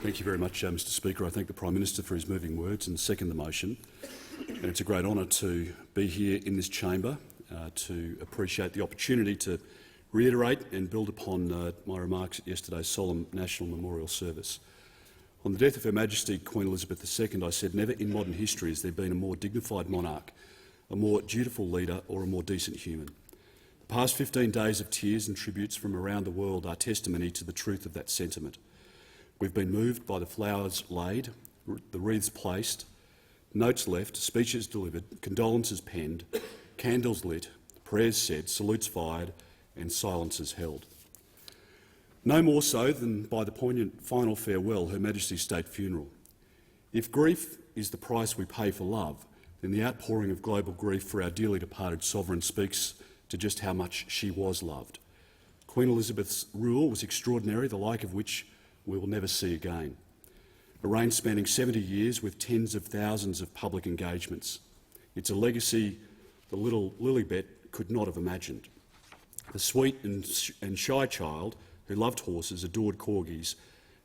Thank you very much, Mr Speaker. I thank the Prime Minister for his moving words and second the motion. And it's a great honour to be here in this chamber to appreciate the opportunity to reiterate and build upon my remarks at yesterday's solemn National Memorial Service. On the death of Her Majesty Queen Elizabeth II, I said never in modern history has there been a more dignified monarch, a more dutiful leader or a more decent human. The past 15 days of tears and tributes from around the world are testimony to the truth of that sentiment. We've been moved by the flowers laid, the wreaths placed, notes left, speeches delivered, condolences penned, candles lit, prayers said, salutes fired and silences held. No more so than by the poignant final farewell, Her Majesty's state funeral. If grief is the price we pay for love, then the outpouring of global grief for our dearly departed sovereign speaks to just how much she was loved. Queen Elizabeth's rule was extraordinary, the like of which we will never see again. A reign spanning 70 years with tens of thousands of public engagements. It's a legacy the little Lilibet could not have imagined. The sweet and shy child who loved horses, adored corgis,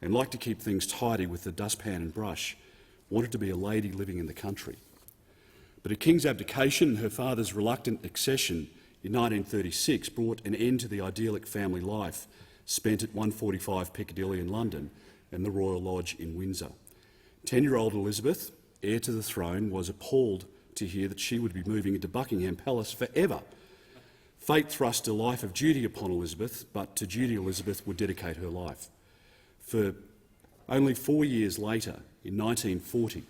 and liked to keep things tidy with the dustpan and brush, wanted to be a lady living in the country. But a king's abdication and her father's reluctant accession in 1936 brought an end to the idyllic family life spent at 145 Piccadilly in London and the Royal Lodge in Windsor. 10-year-old Elizabeth, heir to the throne, was appalled to hear that she would be moving into Buckingham Palace forever. Fate thrust a life of duty upon Elizabeth, but to duty Elizabeth would dedicate her life. For only 4 years later, in 1940,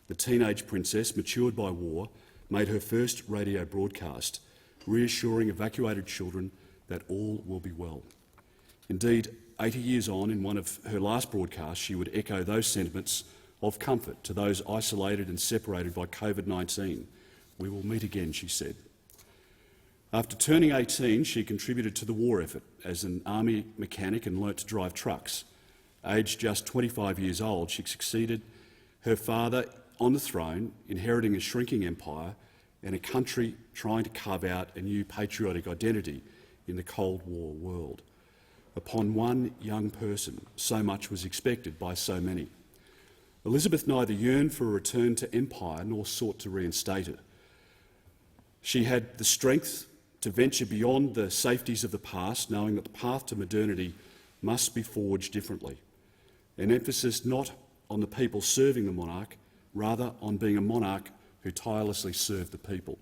the teenage princess, matured by war, made her first radio broadcast, reassuring evacuated children that all will be well. Indeed, 80 years on, in one of her last broadcasts, she would echo those sentiments of comfort to those isolated and separated by COVID-19. We will meet again, she said. After turning 18, she contributed to the war effort as an army mechanic and learnt to drive trucks. Aged just 25 years old, she succeeded her father on the throne, inheriting a shrinking empire and a country trying to carve out a new patriotic identity in the Cold War world. Upon one young person, so much was expected by so many. Elizabeth neither yearned for a return to empire nor sought to reinstate it. She had the strength to venture beyond the safeties of the past, knowing that the path to modernity must be forged differently. An emphasis not on the people serving the monarch, rather on being a monarch who tirelessly served the people.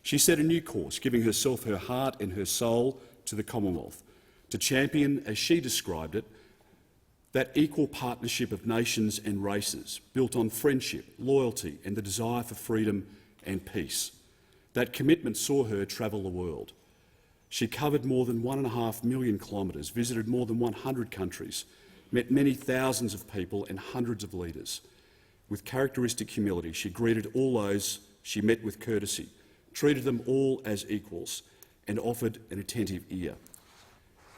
She set a new course, giving herself, her heart and her soul to the Commonwealth, to champion, as she described it, that equal partnership of nations and races built on friendship, loyalty and the desire for freedom and peace. That commitment saw her travel the world. She covered more than 1.5 million kilometres, visited more than 100 countries, met many thousands of people and hundreds of leaders. With characteristic humility, she greeted all those she met with courtesy, treated them all as equals and offered an attentive ear.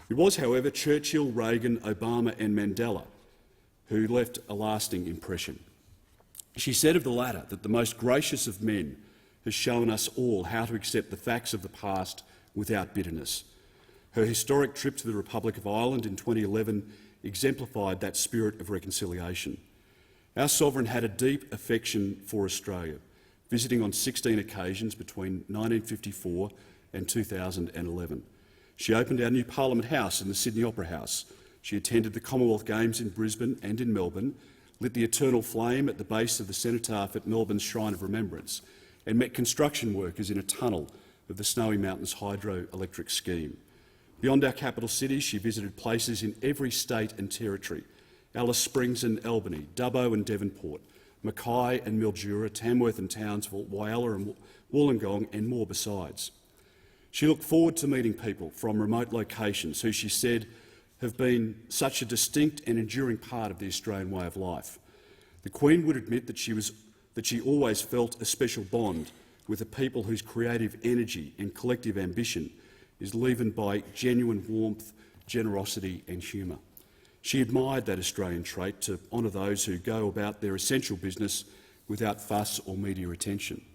It was, however, Churchill, Reagan, Obama and Mandela who left a lasting impression. She said of the latter that the most gracious of men has shown us all how to accept the facts of the past without bitterness. Her historic trip to the Republic of Ireland in 2011 exemplified that spirit of reconciliation. Our sovereign had a deep affection for Australia, visiting on 16 occasions between 1954 and 2011. She opened our new Parliament House in the Sydney Opera House. She attended the Commonwealth Games in Brisbane and in Melbourne, lit the eternal flame at the base of the cenotaph at Melbourne's Shrine of Remembrance, and met construction workers in a tunnel of the Snowy Mountains hydroelectric scheme. Beyond our capital cities, she visited places in every state and territory: Alice Springs and Albany, Dubbo and Devonport, Mackay and Mildura, Tamworth and Townsville, Whyalla and Wollongong, and more besides. She looked forward to meeting people from remote locations who, she said, have been such a distinct and enduring part of the Australian way of life. The Queen would admit that she always felt a special bond with a people whose creative energy and collective ambition is leavened by genuine warmth, generosity and humour. She admired that Australian trait to honour those who go about their essential business without fuss or media attention.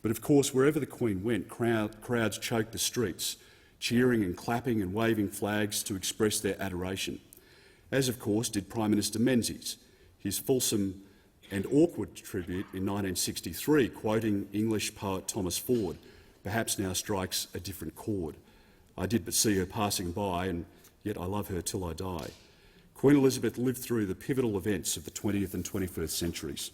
But of course, wherever the Queen went, crowds choked the streets, cheering and clapping and waving flags to express their adoration. as of course did Prime Minister Menzies. His fulsome and awkward tribute in 1963, quoting English poet Thomas Ford, perhaps now strikes a different chord. I did but see her passing by, and yet I love her till I die. Queen Elizabeth lived through the pivotal events of the 20th and 21st centuries: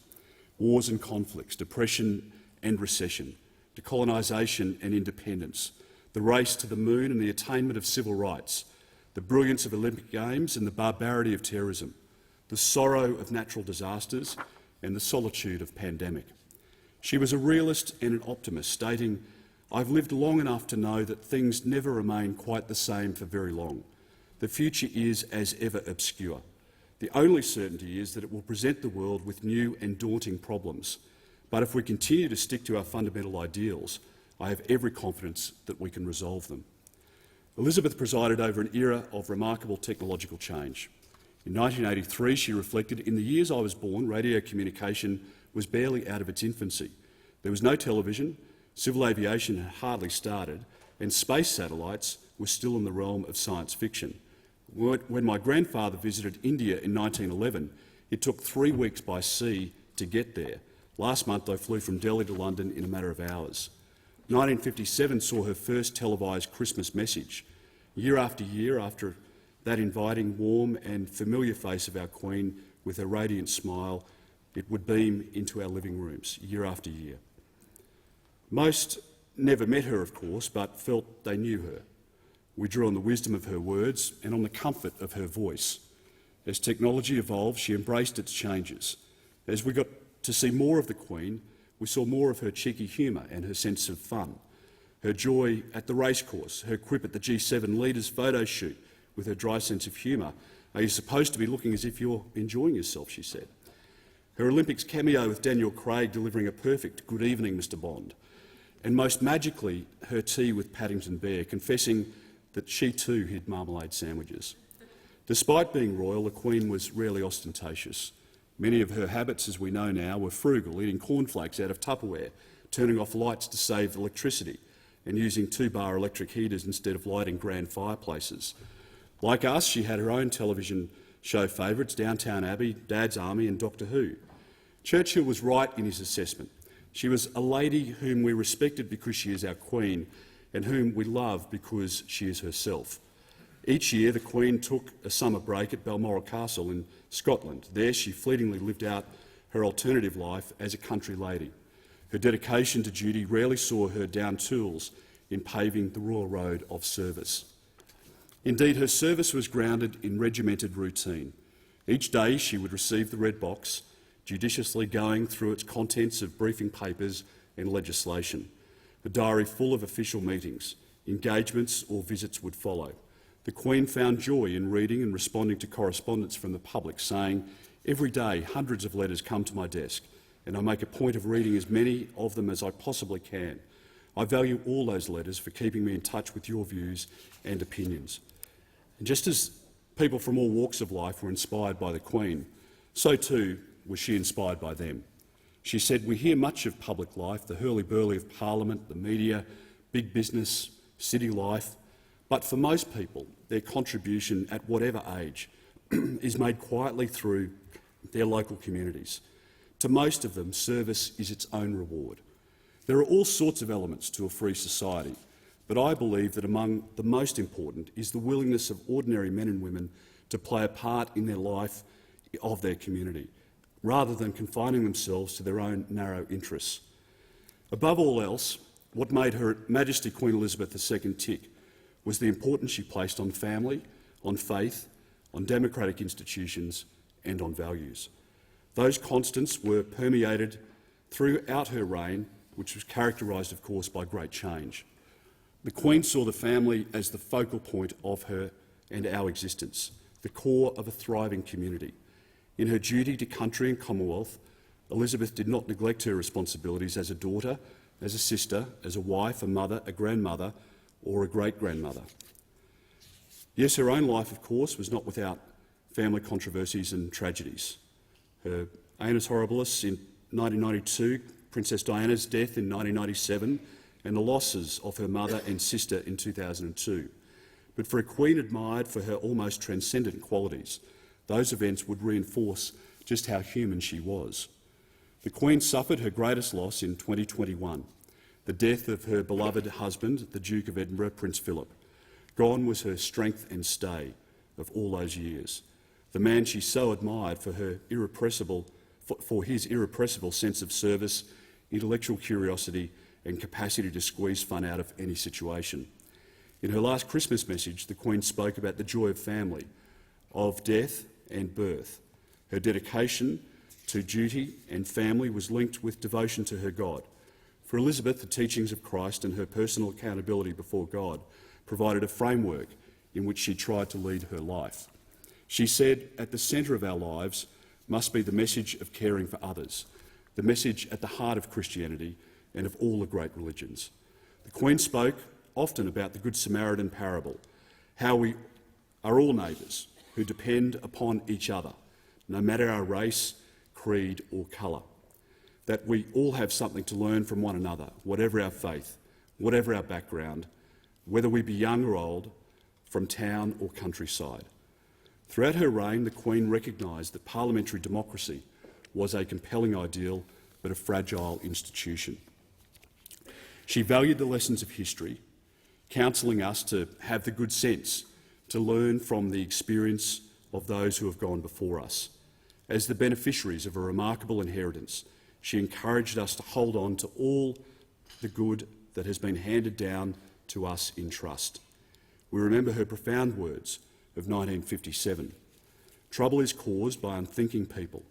wars and conflicts, depression and recession, decolonisation and independence, the race to the moon and the attainment of civil rights, the brilliance of Olympic Games and the barbarity of terrorism, the sorrow of natural disasters and the solitude of pandemic. She was a realist and an optimist, stating, "I've lived long enough to know that things never remain quite the same for very long. The future is, as ever, obscure. The only certainty is that it will present the world with new and daunting problems. But if we continue to stick to our fundamental ideals, I have every confidence that we can resolve them." Elizabeth presided over an era of remarkable technological change. In 1983, she reflected, "In the years I was born, radio communication was barely out of its infancy. There was no television, civil aviation had hardly started, and space satellites were still in the realm of science fiction. When my grandfather visited India in 1911, it took 3 weeks by sea to get there. Last month I flew from Delhi to London in a matter of hours." 1957 saw her first televised Christmas message. Year after that inviting, warm and familiar face of our Queen with her radiant smile, it would beam into our living rooms year after year. Most never met her, of course, but felt they knew her. We drew on the wisdom of her words and on the comfort of her voice. As technology evolved, she embraced its changes. As we got to see more of the Queen, we saw more of her cheeky humour and her sense of fun. Her joy at the racecourse, her quip at the G7 leaders' photo shoot with her dry sense of humour. "Are you supposed to be looking as if you're enjoying yourself?" she said. Her Olympics cameo with Daniel Craig delivering a perfect "Good evening, Mr Bond." And most magically, her tea with Paddington Bear, confessing that she too hid marmalade sandwiches. Despite being royal, the Queen was rarely ostentatious. Many of her habits, as we know now, were frugal, eating cornflakes out of Tupperware, turning off lights to save electricity, and using 2-bar electric heaters instead of lighting grand fireplaces. Like us, she had her own television show favourites: Downtown Abbey, Dad's Army and Doctor Who. Churchill was right in his assessment. She was a lady whom we respected because she is our Queen, and whom we love because she is herself. Each year the Queen took a summer break at Balmoral Castle in Scotland. There she fleetingly lived out her alternative life as a country lady. Her dedication to duty rarely saw her down tools in paving the royal road of service. Indeed, her service was grounded in regimented routine. Each day she would receive the red box, judiciously going through its contents of briefing papers and legislation. A diary full of official meetings, engagements or visits would follow. The Queen found joy in reading and responding to correspondence from the public, saying, "Every day hundreds of letters come to my desk, and I make a point of reading as many of them as I possibly can. I value all those letters for keeping me in touch with your views and opinions." And just as people from all walks of life were inspired by the Queen, so too was she inspired by them. She said, "We hear much of public life, the hurly-burly of Parliament, the media, big business, city life, but for most people, their contribution at whatever age is made quietly through their local communities. To most of them, service is its own reward. There are all sorts of elements to a free society, but I believe that among the most important is the willingness of ordinary men and women to play a part in their life of their community, rather than confining themselves to their own narrow interests. Above all else, what made Her Majesty Queen Elizabeth II tick was the importance she placed on family, on faith, on democratic institutions and on values. Those constants were permeated throughout her reign, which was characterised, of course, by great change. The Queen saw the family as the focal point of her and our existence, the core of a thriving community. In her duty to country and Commonwealth, Elizabeth did not neglect her responsibilities as a daughter, as a sister, as a wife, a mother, a grandmother or a great-grandmother. Yes, her own life, of course, was not without family controversies and tragedies. Her annus horribilis in 1992, Princess Diana's death in 1997 and the losses of her mother and sister in 2002. But for a Queen admired for her almost transcendent qualities, those events would reinforce just how human she was. The Queen suffered her greatest loss in 2021, the death of her beloved husband, the Duke of Edinburgh, Prince Philip. Gone was her strength and stay of all those years, the man she so admired for his irrepressible sense of service, intellectual curiosity and capacity to squeeze fun out of any situation. In her last Christmas message, the Queen spoke about the joy of family, of death and birth. Her dedication to duty and family was linked with devotion to her God. For Elizabeth, the teachings of Christ and her personal accountability before God provided a framework in which she tried to lead her life. She said, at the centre of our lives must be the message of caring for others, the message at the heart of Christianity and of all the great religions. The Queen spoke often about the Good Samaritan parable, how we are all neighbours who depend upon each other, no matter our race, creed or colour, that we all have something to learn from one another, whatever our faith, whatever our background, whether we be young or old, from town or countryside. Throughout her reign, the Queen recognised that parliamentary democracy was a compelling ideal but a fragile institution. She valued the lessons of history, counselling us to have the good sense to learn from the experience of those who have gone before us. As the beneficiaries of a remarkable inheritance, she encouraged us to hold on to all the good that has been handed down to us in trust. We remember her profound words of 1957. Trouble is caused by unthinking people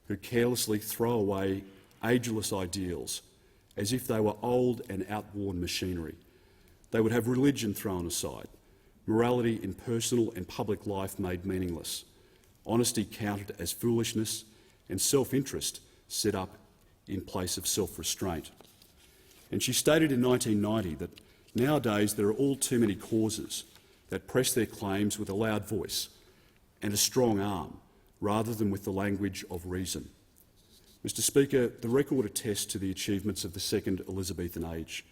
who carelessly throw away ageless ideals as if they were old and outworn machinery. They would have religion thrown aside, morality in personal and public life made meaningless, honesty counted as foolishness, and self-interest set up in place of self-restraint. And she stated in 1990 that nowadays there are all too many causes that press their claims with a loud voice and a strong arm, rather than with the language of reason. Mr Speaker, the record attests to the achievements of the second Elizabethan age.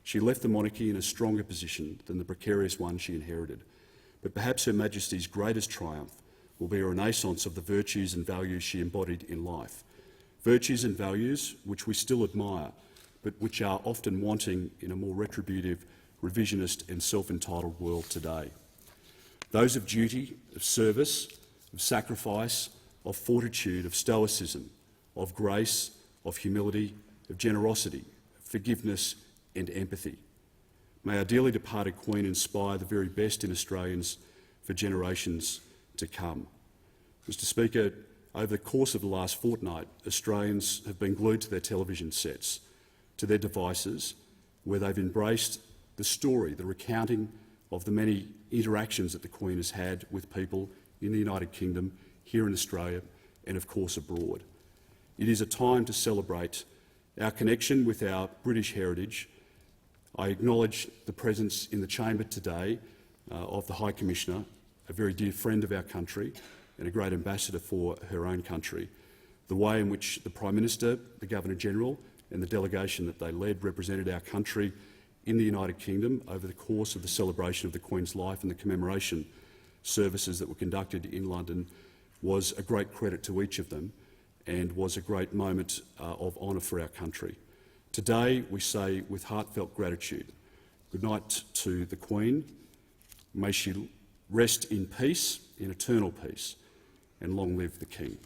She left the monarchy in a stronger position than the precarious one she inherited. But perhaps Her Majesty's greatest triumph will be a renaissance of the virtues and values she embodied in life. Virtues and values which we still admire, but which are often wanting in a more retributive, revisionist and self-entitled world today. Those of duty, of service, of sacrifice, of fortitude, of stoicism, of grace, of humility, of generosity, of forgiveness and empathy. May our dearly departed Queen inspire the very best in Australians for generations to come. Mr Speaker, over the course of the last fortnight, Australians have been glued to their television sets, to their devices, where they've embraced the story, the recounting of the many interactions that the Queen has had with people in the United Kingdom, here in Australia and of course abroad. It is a time to celebrate our connection with our British heritage. I acknowledge the presence in the chamber today of the High Commissioner, a very dear friend of our country and a great ambassador for her own country. The way in which the Prime Minister, the Governor-General and the delegation that they led represented our country in the United Kingdom over the course of the celebration of the Queen's life and the commemoration services that were conducted in London was a great credit to each of them and was a great moment of honour for our country. Today we say with heartfelt gratitude, good night to the Queen. May she rest in peace, in eternal peace, and long live the King.